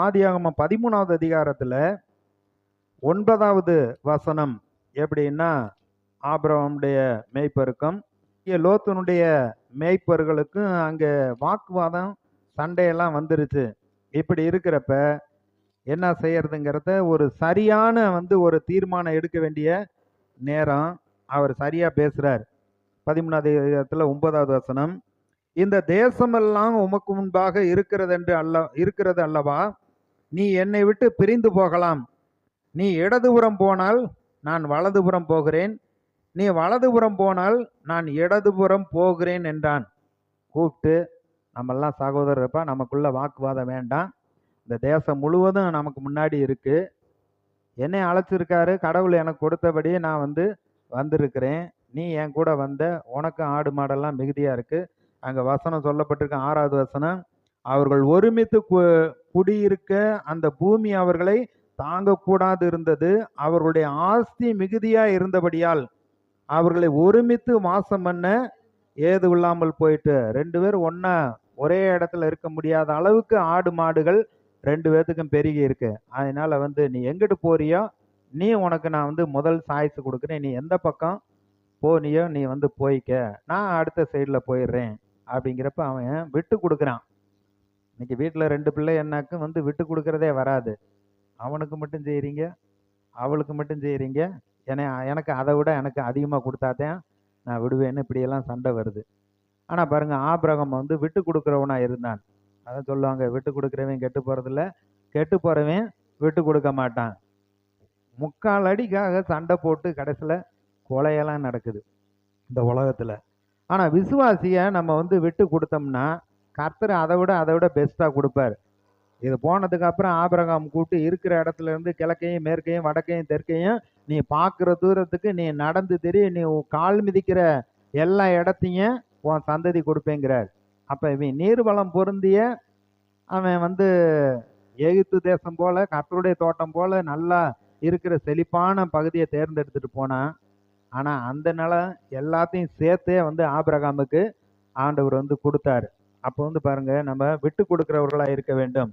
ஆதியாகமம் 13வது அதிகாரத்துல 9வது வசனம் எப்படின்னா, ஆபிரகாமுடைய மேய்ப்பருக்கும் லோத்துனுடைய மேய்ப்பர்களுக்கும் அங்க வாக்குவாதம், சண்டையெல்லாம் வந்துருச்சு. இப்படி இருக்கிறப்ப என்ன செய்யறதுங்கிறத ஒரு சரியான ஒரு தீர்மானம் எடுக்க வேண்டிய நேரம். அவர் சரியா பேசுறார். 13வது அதிகாரத்துல 9வது வசனம், இந்த தேசமெல்லாம் உமக்கு முன்பாக இருக்கிறது அல்லவா? நீ என்னை விட்டு பிரிந்து போகலாம். நீ இடதுபுறம் போனால் நான் வலதுபுறம் போகிறேன், நீ வலதுபுறம் போனால் நான் இடதுபுறம் போகிறேன் என்றான். கூப்பிட்டு, நம்மெல்லாம் சகோதரப்பா, நமக்குள்ள வாக்குவாதம் வேண்டாம். இந்த தேசம் முழுவதும் நமக்கு முன்னாடி இருக்கு. என்னை அழைச்சிருக்காரு, கடவுள் எனக்கு கொடுத்தபடி நான் வந்திருக்கிறேன். நீ என் கூட வந்த, உனக்கு ஆடு மாடெல்லாம் மிகுதியா இருக்கு. அங்க வசனம் சொல்லப்பட்டிருக்க 6வது வசனம், அவர்கள் ஒருமித்து குடியிருக்க அந்த பூமி அவர்களை தாங்கக்கூடாது இருந்தது. அவர்களுடைய ஆஸ்தி மிகுதியா இருந்தபடியால் அவர்களை ஒருமித்து வாசம் பண்ண ஏது இல்லாமல் போயிட்டு, 2 பேரும் ஒன்னா ஒரே இடத்துல இருக்க முடியாத அளவுக்கு ஆடு மாடுகள் 2 பேர்த்துக்கும் பெருகி இருக்கு. அதனால நீ எங்கிட்டு போறியோ, நீ உனக்கு நான் முதல் சாய்ஸ் கொடுக்குறேன். நீ எந்த பக்கம் போனியோ நீ போய்க்க, நான் அடுத்த சைடில் போயிடுறேன் அப்படிங்கிறப்ப அவன் விட்டு கொடுக்குறான். இன்னைக்கு வீட்டில் 2 பிள்ளை என்னாக்கும் விட்டு கொடுக்கறதே வராது. அவனுக்கு மட்டும் செய்கிறீங்க, அவளுக்கு மட்டும் செய்கிறீங்க, எனக்கு அதை விட எனக்கு அதிகமாக கொடுத்தாதான் நான் விடுவேன்னு இப்படியெல்லாம் சண்டை வருது. ஆனால் பாருங்க, ஆபிரகாம் விட்டு கொடுக்குறவனா இருந்தான். அதான் சொல்லுவாங்க, விட்டு கொடுக்குறவன் கெட்டு போகிறதில்ல, கெட்டு போகிறவன் விட்டு கொடுக்க மாட்டான். 3/4 அடிக்காக சண்டை போட்டு கடைசியில் கொலையெல்லாம் நடக்குது இந்த உலகத்தில். ஆனால் விசுவாசியை நம்ம விட்டு கொடுத்தோம்னா கர்த்தர் அதை விட பெஸ்ட்டாக கொடுப்பார். இது போனதுக்கு அப்புறம் ஆபிரகாம் கூப்பிட்டு, இருக்கிற இடத்துல இருந்து கிழக்கையும் மேற்கையும் வடக்கையும் தெற்கையும் நீ பார்க்குற தூரத்துக்கு நீ நடந்து நீ கால் மிதிக்கிற எல்லா இடத்தையும் உன் சந்ததி கொடுப்பேங்கிறார். அப்போ இவன் நீர்வளம் பொருந்திய அவன் எகிப்து தேசம் போல, கர்த்தருடைய தோட்டம் போல நல்லா இருக்கிற செழிப்பான பகுதியை தேர்ந்தெடுத்துட்டு போனான். ஆனால் அந்த நிலம் எல்லாத்தையும் சேர்த்தே ஆபிரகாமுக்கு ஆண்டவர் கொடுத்தாரு. அப்போ பாருங்க, நம்ம விட்டு கொடுக்கிறவர்களா இருக்க வேண்டும்.